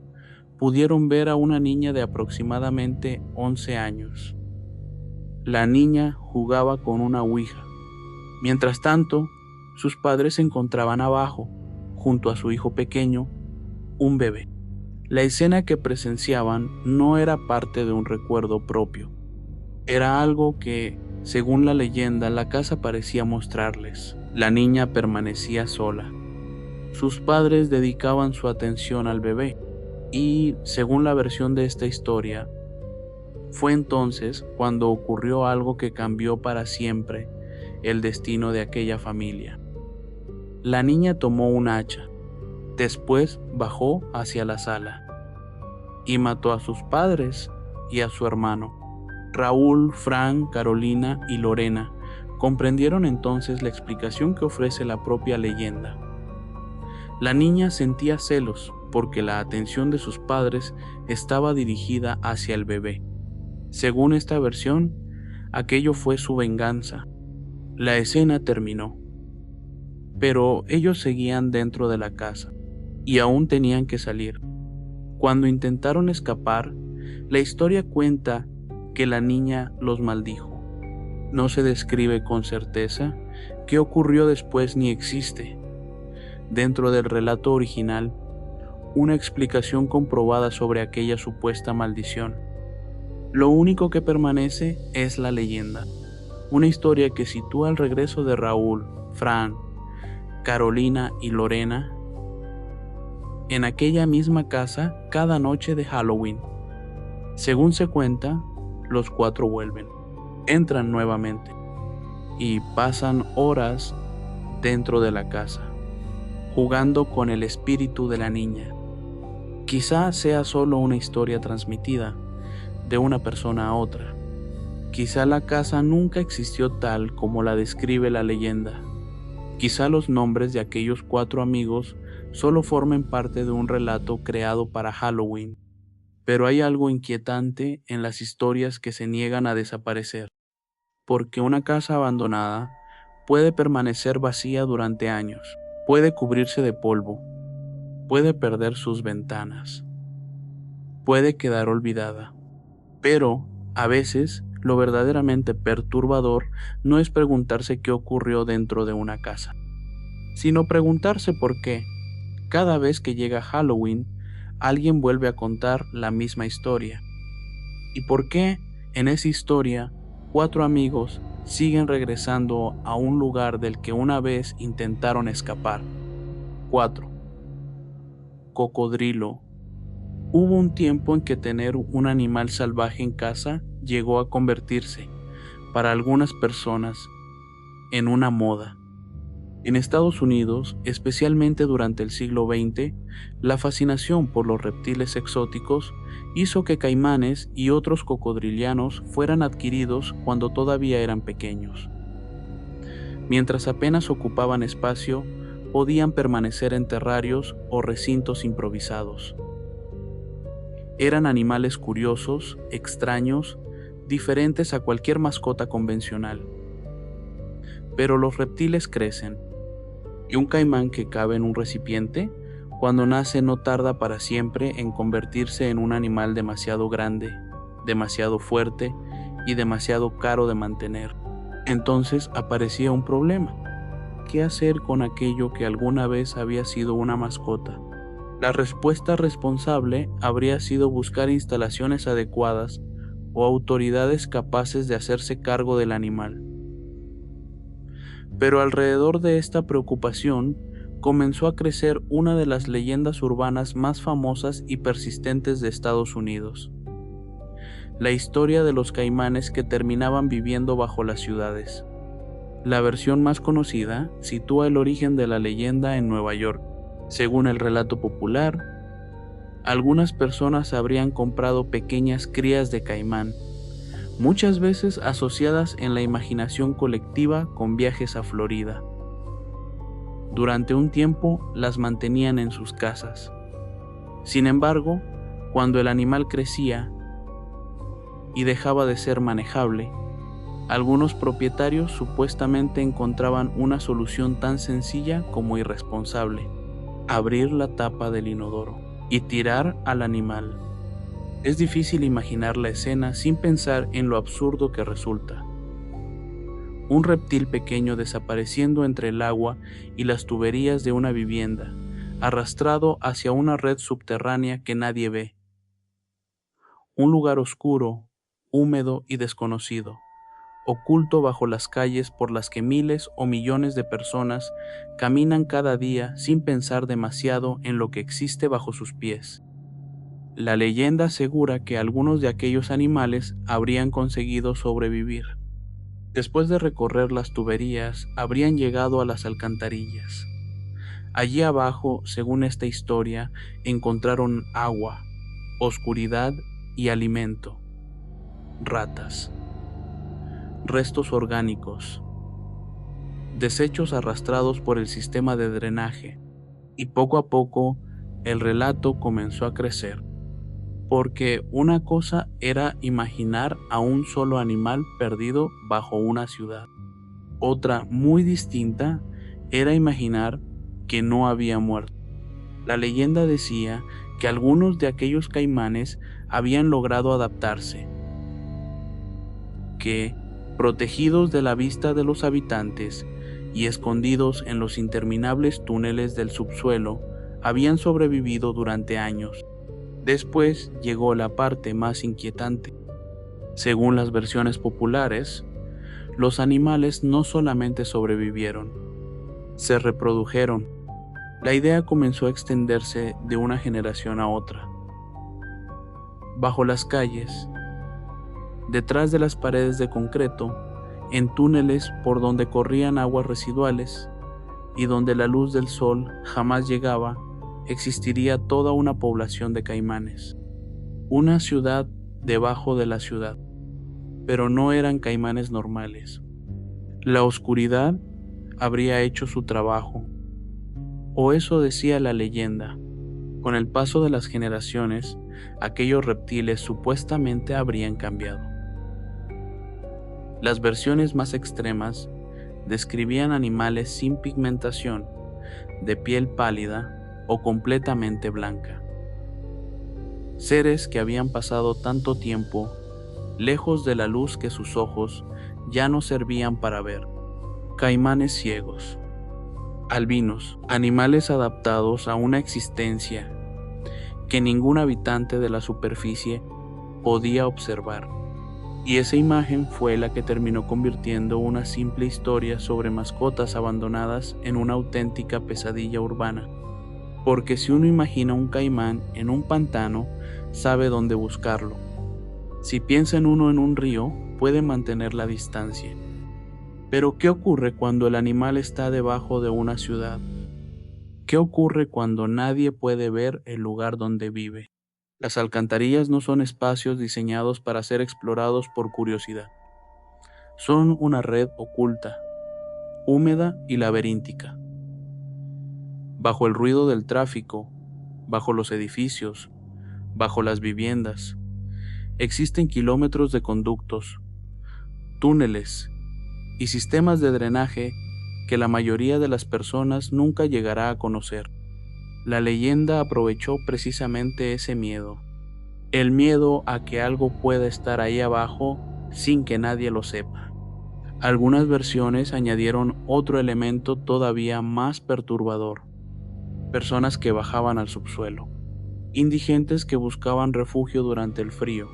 pudieron ver a una niña de aproximadamente 11 años. La niña jugaba con una ouija. Mientras tanto, sus padres se encontraban abajo, junto a su hijo pequeño, un bebé. La escena que presenciaban no era parte de un recuerdo propio. Era algo que, según la leyenda, la casa parecía mostrarles. La niña permanecía sola. Sus padres dedicaban su atención al bebé y, según la versión de esta historia, fue entonces cuando ocurrió algo que cambió para siempre el destino de aquella familia. La niña tomó un hacha, después bajó hacia la sala y mató a sus padres y a su hermano. Raúl, Fran, Carolina y Lorena comprendieron entonces la explicación que ofrece la propia leyenda. La niña sentía celos porque la atención de sus padres estaba dirigida hacia el bebé. Según esta versión, aquello fue su venganza. La escena terminó, pero ellos seguían dentro de la casa y aún tenían que salir. Cuando intentaron escapar, la historia cuenta que la niña los maldijo. No se describe con certeza qué ocurrió después ni existe, dentro del relato original, una explicación comprobada sobre aquella supuesta maldición. Lo único que permanece es la leyenda, una historia que sitúa el regreso de Raúl, Fran, Carolina y Lorena en aquella misma casa cada noche de Halloween. Según se cuenta, los 4 vuelven, entran nuevamente y pasan horas dentro de la casa, jugando con el espíritu de la niña. Quizá sea solo una historia transmitida de una persona a otra. Quizá la casa nunca existió tal como la describe la leyenda. Quizá los nombres de aquellos 4 amigos solo formen parte de un relato creado para Halloween. Pero hay algo inquietante en las historias que se niegan a desaparecer, porque una casa abandonada puede permanecer vacía durante años, puede cubrirse de polvo, puede perder sus ventanas, puede quedar olvidada. Pero, a veces, lo verdaderamente perturbador no es preguntarse qué ocurrió dentro de una casa, sino preguntarse por qué, cada vez que llega Halloween, alguien vuelve a contar la misma historia. ¿Y por qué en esa historia 4 amigos siguen regresando a un lugar del que una vez intentaron escapar? 4. Cocodrilo. Hubo un tiempo en que tener un animal salvaje en casa llegó a convertirse, para algunas personas, en una moda. En Estados Unidos, especialmente durante el siglo XX, la fascinación por los reptiles exóticos hizo que caimanes y otros cocodrilianos fueran adquiridos cuando todavía eran pequeños. Mientras apenas ocupaban espacio, podían permanecer en terrarios o recintos improvisados. Eran animales curiosos, extraños, diferentes a cualquier mascota convencional. Pero los reptiles crecen, y un caimán que cabe en un recipiente, cuando nace no tarda para siempre en convertirse en un animal demasiado grande, demasiado fuerte y demasiado caro de mantener. Entonces aparecía un problema. ¿Qué hacer con aquello que alguna vez había sido una mascota? La respuesta responsable habría sido buscar instalaciones adecuadas o autoridades capaces de hacerse cargo del animal. Pero alrededor de esta preocupación comenzó a crecer una de las leyendas urbanas más famosas y persistentes de Estados Unidos: la historia de los caimanes que terminaban viviendo bajo las ciudades. La versión más conocida sitúa el origen de la leyenda en Nueva York. Según el relato popular, Algunas personas habrían comprado pequeñas crías de caimán, muchas veces asociadas en la imaginación colectiva con viajes a Florida. Durante un tiempo las mantenían en sus casas. Sin embargo, cuando el animal crecía y dejaba de ser manejable, algunos propietarios supuestamente encontraban una solución tan sencilla como irresponsable: abrir la tapa del inodoro y tirar al animal. Es difícil imaginar la escena sin pensar en lo absurdo que resulta. Un reptil pequeño desapareciendo entre el agua y las tuberías de una vivienda, arrastrado hacia una red subterránea que nadie ve. Un lugar oscuro, húmedo y desconocido, oculto bajo las calles por las que miles o millones de personas caminan cada día sin pensar demasiado en lo que existe bajo sus pies. La leyenda asegura que algunos de aquellos animales habrían conseguido sobrevivir. Después de recorrer las tuberías, habrían llegado a las alcantarillas. Allí abajo, según esta historia, encontraron agua, oscuridad y alimento. Ratas, restos orgánicos, desechos arrastrados por el sistema de drenaje, y poco a poco el relato comenzó a crecer. Porque una cosa era imaginar a un solo animal perdido bajo una ciudad. Otra, muy distinta, era imaginar que no había muerto. La leyenda decía que algunos de aquellos caimanes habían logrado adaptarse, que, protegidos de la vista de los habitantes y escondidos en los interminables túneles del subsuelo, habían sobrevivido durante años. Después llegó la parte más inquietante. Según las versiones populares, los animales no solamente sobrevivieron, se reprodujeron. La idea comenzó a extenderse de una generación a otra. Bajo las calles, detrás de las paredes de concreto, en túneles por donde corrían aguas residuales y donde la luz del sol jamás llegaba, existiría toda una población de caimanes. Una ciudad debajo de la ciudad, pero no eran caimanes normales. La oscuridad habría hecho su trabajo, o eso decía la leyenda. Con el paso de las generaciones, aquellos reptiles supuestamente habrían cambiado. Las versiones más extremas describían animales sin pigmentación, de piel pálida o completamente blanca. Seres que habían pasado tanto tiempo lejos de la luz que sus ojos ya no servían para ver. Caimanes ciegos, albinos, animales adaptados a una existencia que ningún habitante de la superficie podía observar. Y esa imagen fue la que terminó convirtiendo una simple historia sobre mascotas abandonadas en una auténtica pesadilla urbana. Porque si uno imagina un caimán en un pantano, sabe dónde buscarlo. Si piensa en uno en un río, puede mantener la distancia. Pero ¿qué ocurre cuando el animal está debajo de una ciudad? ¿Qué ocurre cuando nadie puede ver el lugar donde vive? Las alcantarillas no son espacios diseñados para ser explorados por curiosidad. Son una red oculta, húmeda y laberíntica. Bajo el ruido del tráfico, bajo los edificios, bajo las viviendas, existen kilómetros de conductos, túneles y sistemas de drenaje que la mayoría de las personas nunca llegará a conocer. La leyenda aprovechó precisamente ese miedo, el miedo a que algo pueda estar ahí abajo sin que nadie lo sepa. Algunas versiones añadieron otro elemento todavía más perturbador: personas que bajaban al subsuelo, indigentes que buscaban refugio durante el frío,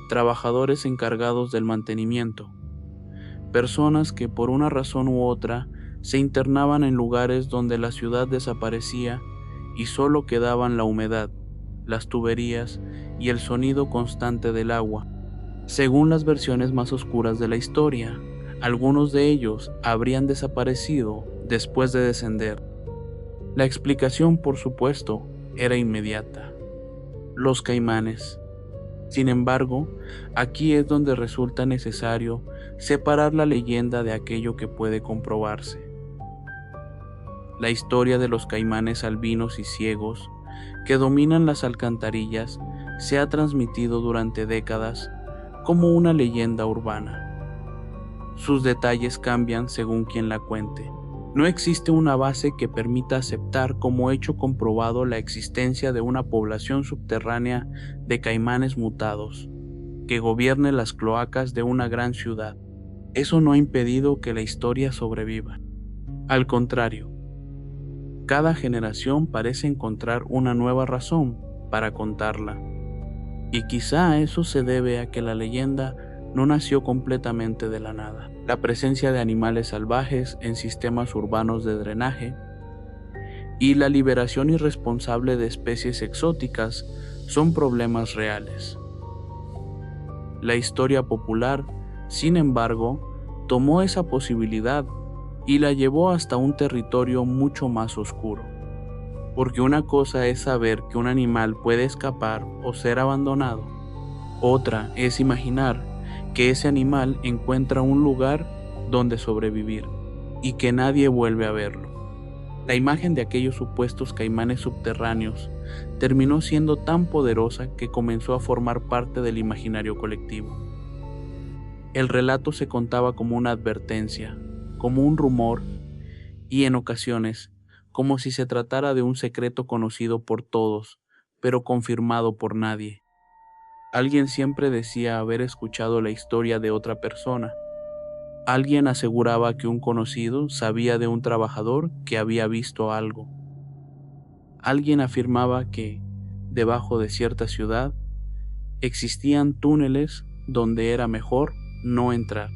trabajadores encargados del mantenimiento, personas que por una razón u otra se internaban en lugares donde la ciudad desaparecía y solo quedaban la humedad, las tuberías y el sonido constante del agua. Según las versiones más oscuras de la historia, algunos de ellos habrían desaparecido después de descender. La explicación, por supuesto, era inmediata: Los caimanes. Sin embargo, aquí es donde resulta necesario separar la leyenda de aquello que puede comprobarse. La historia de los caimanes albinos y ciegos que dominan las alcantarillas se ha transmitido durante décadas como una leyenda urbana. Sus detalles cambian según quien la cuente. No existe una base que permita aceptar como hecho comprobado la existencia de una población subterránea de caimanes mutados que gobierne las cloacas de una gran ciudad. Eso no ha impedido que la historia sobreviva. Al contrario, cada generación parece encontrar una nueva razón para contarla. Y quizá eso se debe a que la leyenda no nació completamente de la nada. La presencia de animales salvajes en sistemas urbanos de drenaje y la liberación irresponsable de especies exóticas son problemas reales. La historia popular, sin embargo, tomó esa posibilidad y la llevó hasta un territorio mucho más oscuro. Porque una cosa es saber que un animal puede escapar o ser abandonado. Otra es imaginar que ese animal encuentra un lugar donde sobrevivir y que nadie vuelve a verlo. La imagen de aquellos supuestos caimanes subterráneos terminó siendo tan poderosa que comenzó a formar parte del imaginario colectivo. El relato se contaba como una advertencia, como un rumor y en ocasiones como si se tratara de un secreto conocido por todos, pero confirmado por nadie. Alguien siempre decía haber escuchado la historia de otra persona. Alguien aseguraba que un conocido sabía de un trabajador que había visto algo. Alguien afirmaba que, debajo de cierta ciudad, existían túneles donde era mejor no entrar.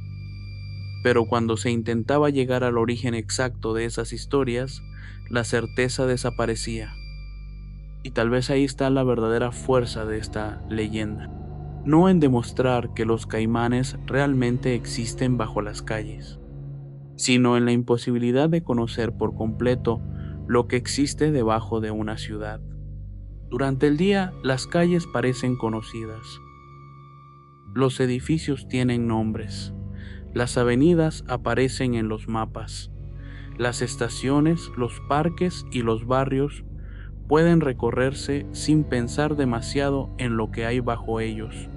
Pero cuando se intentaba llegar al origen exacto de esas historias, la certeza desaparecía. Y tal vez ahí está la verdadera fuerza de esta leyenda. No en demostrar que los caimanes realmente existen bajo las calles, sino en la imposibilidad de conocer por completo lo que existe debajo de una ciudad. Durante el día, las calles parecen conocidas. Los edificios tienen nombres. Las avenidas aparecen en los mapas. Las estaciones, los parques y los barrios pueden recorrerse sin pensar demasiado en lo que hay bajo ellos.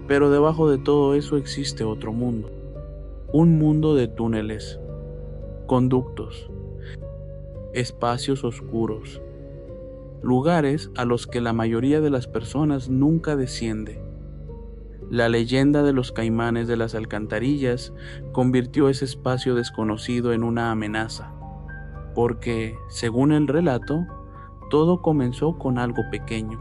Pero debajo de todo eso existe otro mundo. Un mundo de túneles, conductos, espacios oscuros, lugares a los que la mayoría de las personas nunca desciende. La leyenda de los caimanes de las alcantarillas convirtió ese espacio desconocido en una amenaza, porque, según el relato, todo comenzó con algo pequeño,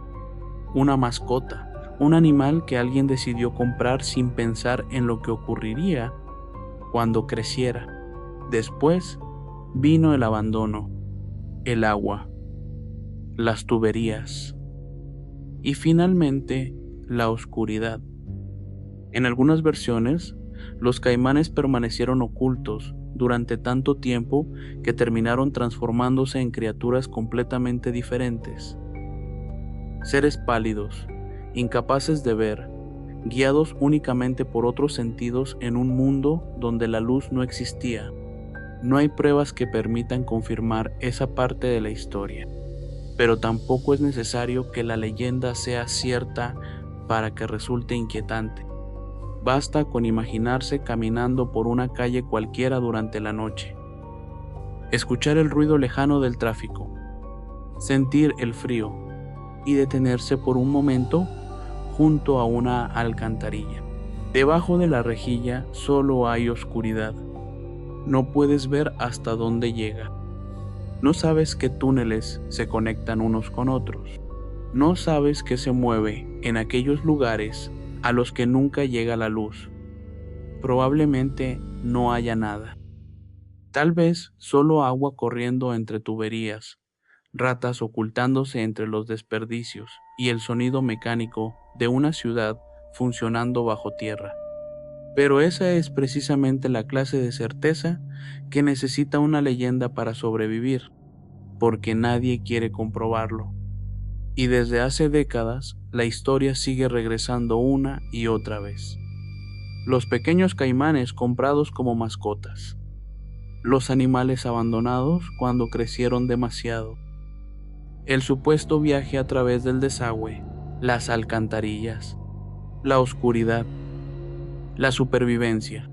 una mascota, un animal que alguien decidió comprar sin pensar en lo que ocurriría cuando creciera. Después vino el abandono, el agua, las tuberías y finalmente la oscuridad. En algunas versiones, los caimanes permanecieron ocultos durante tanto tiempo que terminaron transformándose en criaturas completamente diferentes. Seres pálidos, incapaces de ver, guiados únicamente por otros sentidos en un mundo donde la luz no existía. No hay pruebas que permitan confirmar esa parte de la historia, pero tampoco es necesario que la leyenda sea cierta para que resulte inquietante. Basta con imaginarse caminando por una calle cualquiera durante la noche, escuchar el ruido lejano del tráfico, sentir el frío y detenerse por un momento junto a una alcantarilla. Debajo de la rejilla solo hay oscuridad. No puedes ver hasta dónde llega. No sabes qué túneles se conectan unos con otros. No sabes qué se mueve en aquellos lugares a los que nunca llega la luz. Probablemente no haya nada. Tal vez solo agua corriendo entre tuberías, ratas ocultándose entre los desperdicios y el sonido mecánico de una ciudad funcionando bajo tierra. Pero esa es precisamente la clase de certeza que necesita una leyenda para sobrevivir, porque nadie quiere comprobarlo. Y desde hace décadas, la historia sigue regresando una y otra vez. Los pequeños caimanes comprados como mascotas. Los animales abandonados cuando crecieron demasiado. El supuesto viaje a través del desagüe, las alcantarillas, la oscuridad, la supervivencia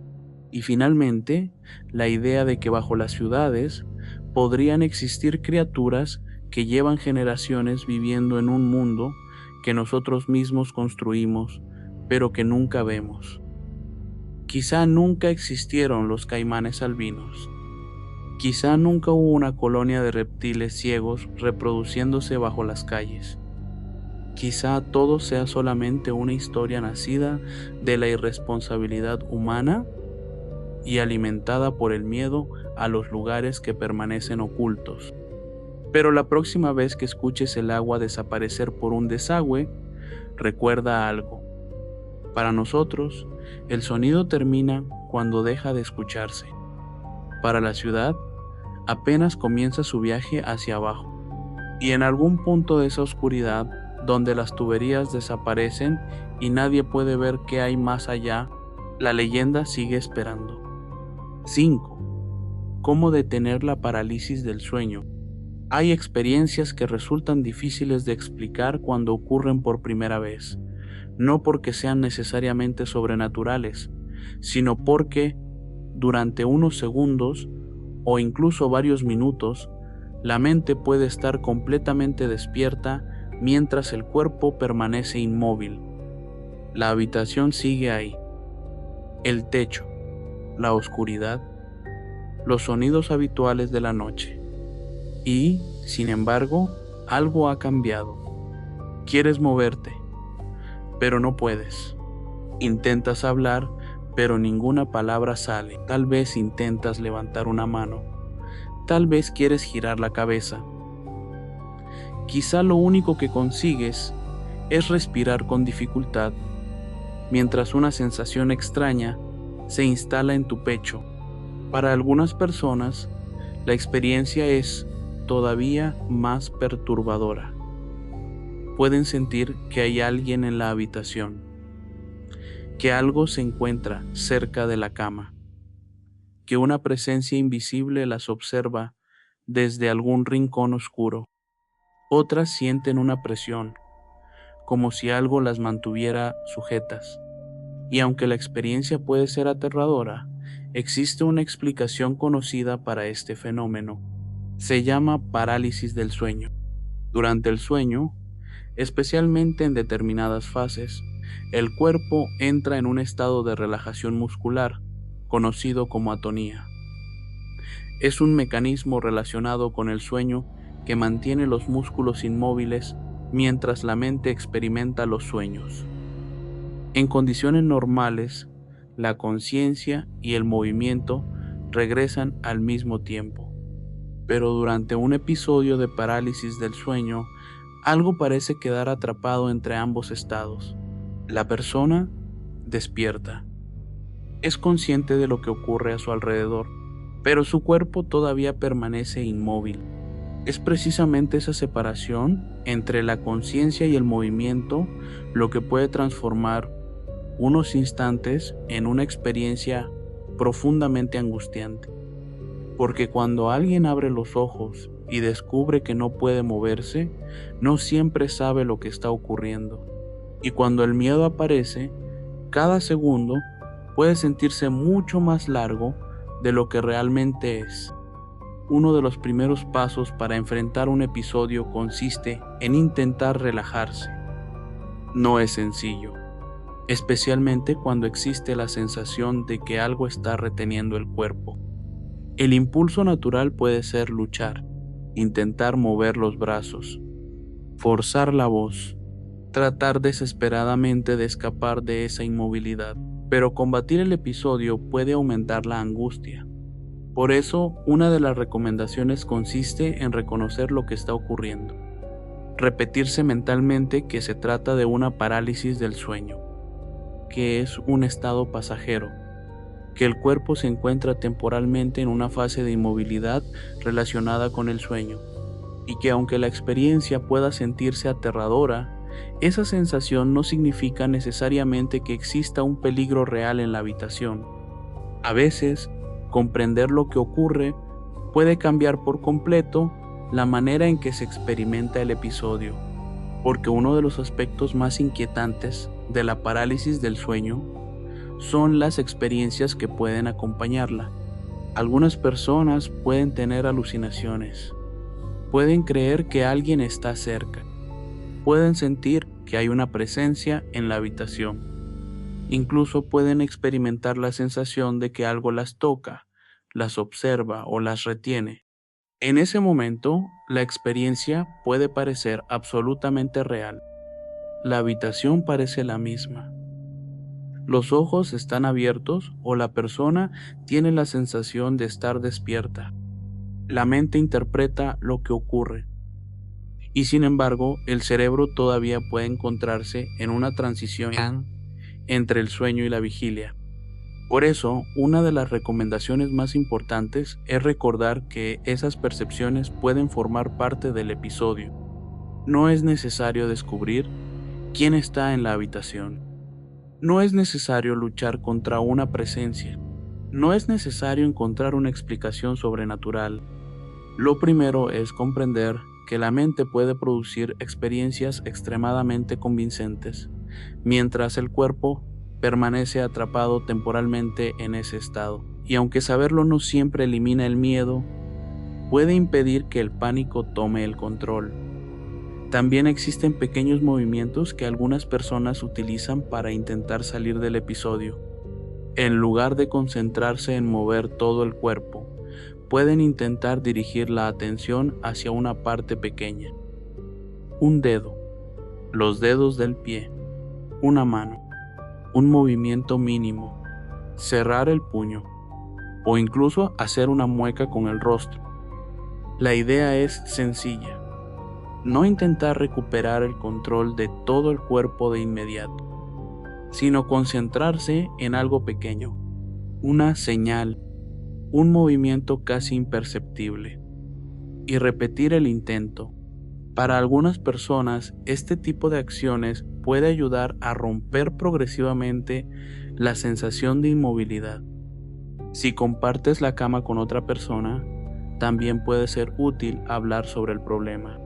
y finalmente la idea de que bajo las ciudades podrían existir criaturas que llevan generaciones viviendo en un mundo que nosotros mismos construimos, pero que nunca vemos. Quizá nunca existieron los caimanes albinos. Quizá nunca hubo una colonia de reptiles ciegos reproduciéndose bajo las calles. Quizá todo sea solamente una historia nacida de la irresponsabilidad humana y alimentada por el miedo a los lugares que permanecen ocultos. Pero la próxima vez que escuches el agua desaparecer por un desagüe, recuerda algo. Para nosotros, el sonido termina cuando deja de escucharse. Para la ciudad, apenas comienza su viaje hacia abajo. Y en algún punto de esa oscuridad, donde las tuberías desaparecen y nadie puede ver qué hay más allá, la leyenda sigue esperando. 5. ¿Cómo detener la parálisis del sueño? Hay experiencias que resultan difíciles de explicar cuando ocurren por primera vez, no porque sean necesariamente sobrenaturales, sino porque, durante unos segundos o incluso varios minutos, la mente puede estar completamente despierta mientras el cuerpo permanece inmóvil. La habitación sigue ahí. El techo, la oscuridad, los sonidos habituales de la noche. Y, sin embargo, algo ha cambiado. Quieres moverte, pero no puedes. Intentas hablar, pero ninguna palabra sale. Tal vez intentas levantar una mano. Tal vez quieres girar la cabeza. Quizá lo único que consigues es respirar con dificultad, mientras una sensación extraña se instala en tu pecho. Para algunas personas, la experiencia es todavía más perturbadora. Pueden sentir que hay alguien en la habitación, que algo se encuentra cerca de la cama, que una presencia invisible las observa desde algún rincón oscuro. Otras sienten una presión, como si algo las mantuviera sujetas. Y aunque la experiencia puede ser aterradora, existe una explicación conocida para este fenómeno. Se llama parálisis del sueño. Durante el sueño, especialmente en determinadas fases, el cuerpo entra en un estado de relajación muscular, conocido como atonía. Es un mecanismo relacionado con el sueño que mantiene los músculos inmóviles mientras la mente experimenta los sueños. En condiciones normales, la conciencia y el movimiento regresan al mismo tiempo. Pero durante un episodio de parálisis del sueño, algo parece quedar atrapado entre ambos estados. La persona despierta. Es consciente de lo que ocurre a su alrededor, pero su cuerpo todavía permanece inmóvil. Es precisamente esa separación entre la conciencia y el movimiento lo que puede transformar unos instantes en una experiencia profundamente angustiante. Porque cuando alguien abre los ojos y descubre que no puede moverse, no siempre sabe lo que está ocurriendo. Y cuando el miedo aparece, cada segundo puede sentirse mucho más largo de lo que realmente es. Uno de los primeros pasos para enfrentar un episodio consiste en intentar relajarse. No es sencillo, especialmente cuando existe la sensación de que algo está reteniendo el cuerpo. El impulso natural puede ser luchar, intentar mover los brazos, forzar la voz, tratar desesperadamente de escapar de esa inmovilidad, pero combatir el episodio puede aumentar la angustia. Por eso, una de las recomendaciones consiste en reconocer lo que está ocurriendo. Repetirse mentalmente que se trata de una parálisis del sueño, que es un estado pasajero, que el cuerpo se encuentra temporalmente en una fase de inmovilidad relacionada con el sueño, y que aunque la experiencia pueda sentirse aterradora, esa sensación no significa necesariamente que exista un peligro real en la habitación. A veces, comprender lo que ocurre puede cambiar por completo la manera en que se experimenta el episodio, porque uno de los aspectos más inquietantes de la parálisis del sueño son las experiencias que pueden acompañarla. Algunas personas pueden tener alucinaciones, pueden creer que alguien está cerca, pueden sentir que hay una presencia en la habitación, incluso pueden experimentar la sensación de que algo las toca, las observa o las retiene. En ese momento, la experiencia puede parecer absolutamente real. La habitación parece la misma. Los ojos están abiertos o la persona tiene la sensación de estar despierta. La mente interpreta lo que ocurre. Y sin embargo, el cerebro todavía puede encontrarse en una transición entre el sueño y la vigilia. Por eso, una de las recomendaciones más importantes es recordar que esas percepciones pueden formar parte del episodio. No es necesario descubrir quién está en la habitación. No es necesario luchar contra una presencia. No es necesario encontrar una explicación sobrenatural. Lo primero es comprender que la mente puede producir experiencias extremadamente convincentes, mientras el cuerpo permanece atrapado temporalmente en ese estado. Y aunque saberlo no siempre elimina el miedo, puede impedir que el pánico tome el control. También existen pequeños movimientos que algunas personas utilizan para intentar salir del episodio. En lugar de concentrarse en mover todo el cuerpo, pueden intentar dirigir la atención hacia una parte pequeña. Un dedo, los dedos del pie, una mano, un movimiento mínimo, cerrar el puño o incluso hacer una mueca con el rostro. La idea es sencilla. No intentar recuperar el control de todo el cuerpo de inmediato, sino concentrarse en algo pequeño, una señal, un movimiento casi imperceptible, y repetir el intento. Para algunas personas, este tipo de acciones puede ayudar a romper progresivamente la sensación de inmovilidad. Si compartes la cama con otra persona, también puede ser útil hablar sobre el problema.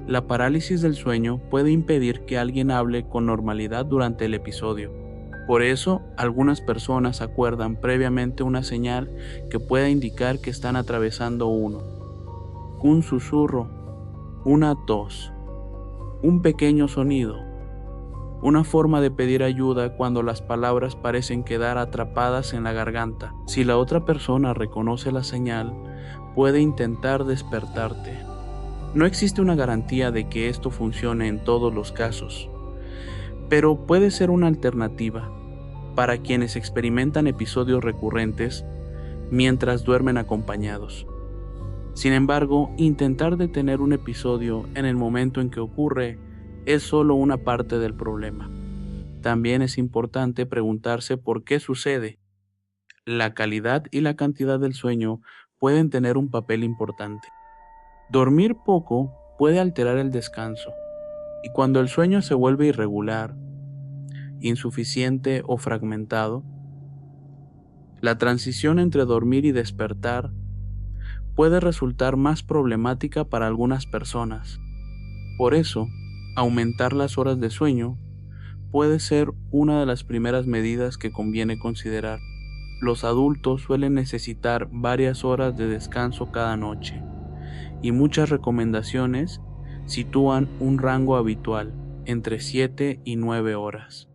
La parálisis del sueño puede impedir que alguien hable con normalidad durante el episodio. Por eso, algunas personas acuerdan previamente una señal que pueda indicar que están atravesando uno. Un susurro, una tos, un pequeño sonido, una forma de pedir ayuda cuando las palabras parecen quedar atrapadas en la garganta. Si la otra persona reconoce la señal, puede intentar despertarte. No existe una garantía de que esto funcione en todos los casos, pero puede ser una alternativa para quienes experimentan episodios recurrentes mientras duermen acompañados. Sin embargo, intentar detener un episodio en el momento en que ocurre es solo una parte del problema. También es importante preguntarse por qué sucede. La calidad y la cantidad del sueño pueden tener un papel importante. Dormir poco puede alterar el descanso, y cuando el sueño se vuelve irregular, insuficiente o fragmentado, la transición entre dormir y despertar puede resultar más problemática para algunas personas. Por eso, aumentar las horas de sueño puede ser una de las primeras medidas que conviene considerar. Los adultos suelen necesitar varias horas de descanso cada noche, y muchas recomendaciones sitúan un rango habitual entre 7 y 9 horas.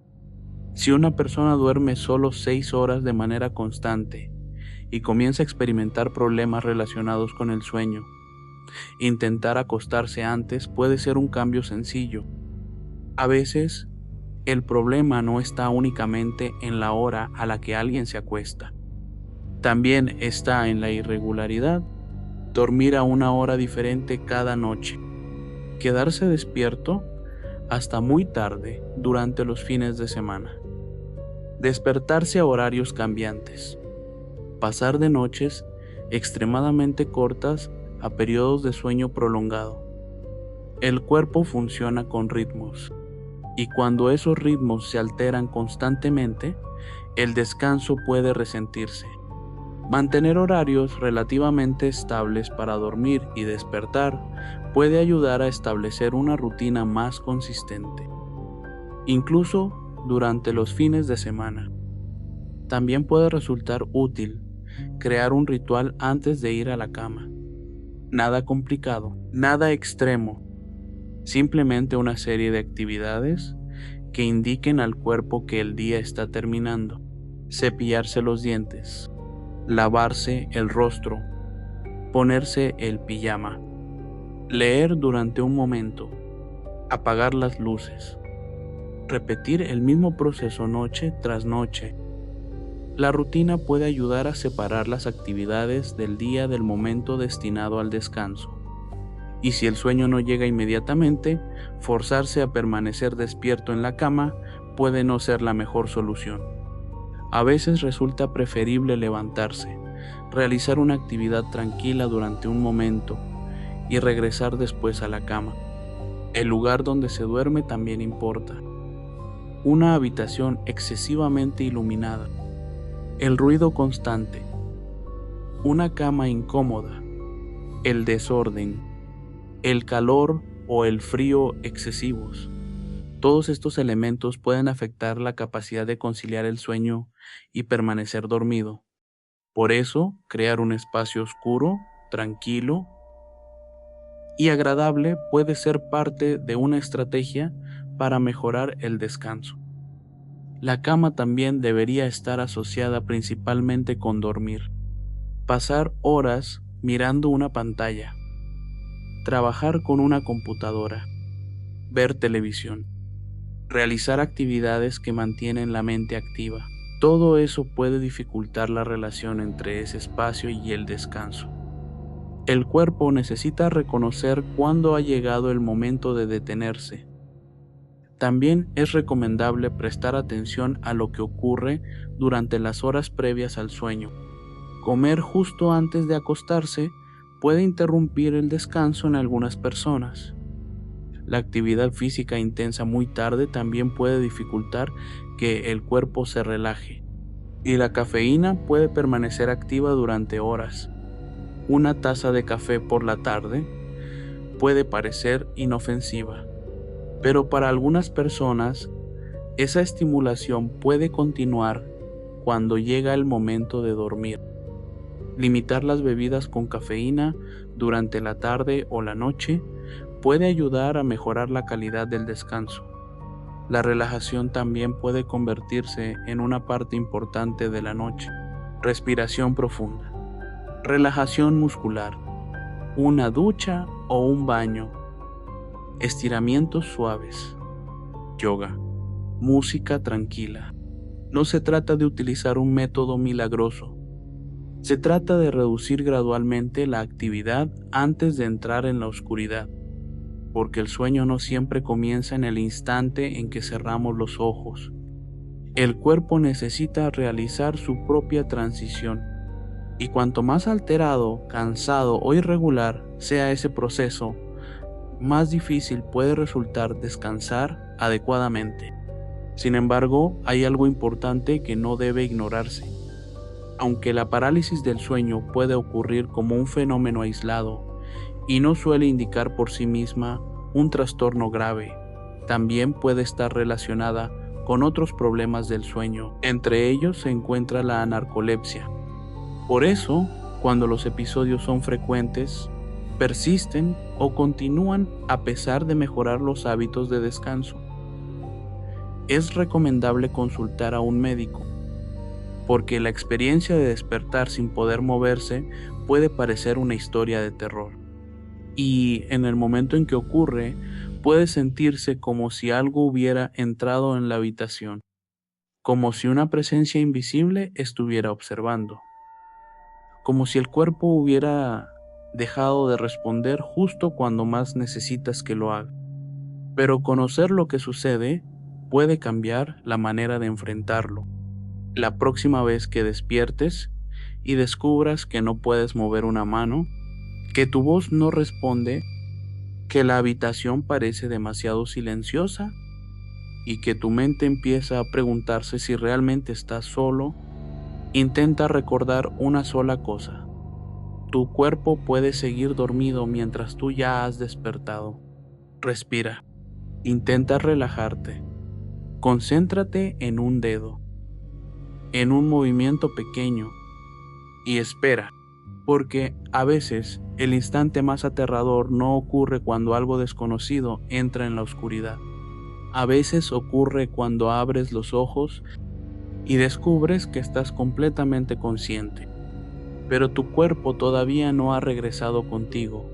Si una persona duerme solo 6 horas de manera constante y comienza a experimentar problemas relacionados con el sueño, intentar acostarse antes puede ser un cambio sencillo. A veces, el problema no está únicamente en la hora a la que alguien se acuesta. También está en la irregularidad. Dormir a una hora diferente cada noche. Quedarse despierto hasta muy tarde durante los fines de semana. Despertarse a horarios cambiantes. Pasar de noches extremadamente cortas a periodos de sueño prolongado. El cuerpo funciona con ritmos, y cuando esos ritmos se alteran constantemente, el descanso puede resentirse. Mantener horarios relativamente estables para dormir y despertar puede ayudar a establecer una rutina más consistente, incluso durante los fines de semana. También puede resultar útil crear un ritual antes de ir a la cama. Nada complicado, nada extremo, simplemente una serie de actividades que indiquen al cuerpo que el día está terminando. Cepillarse los dientes, lavarse el rostro, ponerse el pijama, leer durante un momento, apagar las luces, repetir el mismo proceso noche tras noche. La rutina puede ayudar a separar las actividades del día del momento destinado al descanso. Y si el sueño no llega inmediatamente, forzarse a permanecer despierto en la cama puede no ser la mejor solución. A veces resulta preferible levantarse, realizar una actividad tranquila durante un momento y regresar después a la cama. El lugar donde se duerme también importa. Una habitación excesivamente iluminada, el ruido constante, una cama incómoda, el desorden, el calor o el frío excesivos. Todos estos elementos pueden afectar la capacidad de conciliar el sueño y permanecer dormido. Por eso, crear un espacio oscuro, tranquilo y agradable puede ser parte de una estrategia para mejorar el descanso. La cama también debería estar asociada principalmente con dormir. Pasar horas mirando una pantalla, trabajar con una computadora, ver televisión, realizar actividades que mantienen la mente activa. Todo eso puede dificultar la relación entre ese espacio y el descanso. El cuerpo necesita reconocer cuándo ha llegado el momento de detenerse. También es recomendable prestar atención a lo que ocurre durante las horas previas al sueño. Comer justo antes de acostarse puede interrumpir el descanso en algunas personas. La actividad física intensa muy tarde también puede dificultar que el cuerpo se relaje. Y la cafeína puede permanecer activa durante horas. Una taza de café por la tarde puede parecer inofensiva, pero para algunas personas esa estimulación puede continuar cuando llega el momento de dormir. Limitar las bebidas con cafeína durante la tarde o la noche puede ayudar a mejorar la calidad del descanso. La relajación también puede convertirse en una parte importante de la noche. Respiración profunda, relajación muscular, una ducha o un baño, estiramientos suaves, yoga, música tranquila. No se trata de utilizar un método milagroso. Se trata de reducir gradualmente la actividad antes de entrar en la oscuridad, porque el sueño no siempre comienza en el instante en que cerramos los ojos. El cuerpo necesita realizar su propia transición, y cuanto más alterado, cansado o irregular sea ese proceso, más difícil puede resultar descansar adecuadamente. Sin embargo, hay algo importante que no debe ignorarse. Aunque la parálisis del sueño puede ocurrir como un fenómeno aislado y no suele indicar por sí misma un trastorno grave, también puede estar relacionada con otros problemas del sueño. Entre ellos se encuentra la narcolepsia. Por eso, cuando los episodios son frecuentes, persisten o continúan a pesar de mejorar los hábitos de descanso, es recomendable consultar a un médico, porque la experiencia de despertar sin poder moverse puede parecer una historia de terror. Y en el momento en que ocurre, puede sentirse como si algo hubiera entrado en la habitación, como si una presencia invisible estuviera observando, como si el cuerpo hubiera dejado de responder justo cuando más necesitas que lo haga. Pero conocer lo que sucede puede cambiar la manera de enfrentarlo. La próxima vez que despiertes y descubras que no puedes mover una mano, que tu voz no responde, que la habitación parece demasiado silenciosa y que tu mente empieza a preguntarse si realmente estás solo. Intenta recordar una sola cosa: tu cuerpo puede seguir dormido mientras tú ya has despertado. Respira, intenta relajarte, concéntrate en un dedo, en un movimiento pequeño, y espera, porque a veces el instante más aterrador no ocurre cuando algo desconocido entra en la oscuridad. A veces ocurre cuando abres los ojos y descubres que estás completamente consciente, pero tu cuerpo todavía no ha regresado contigo.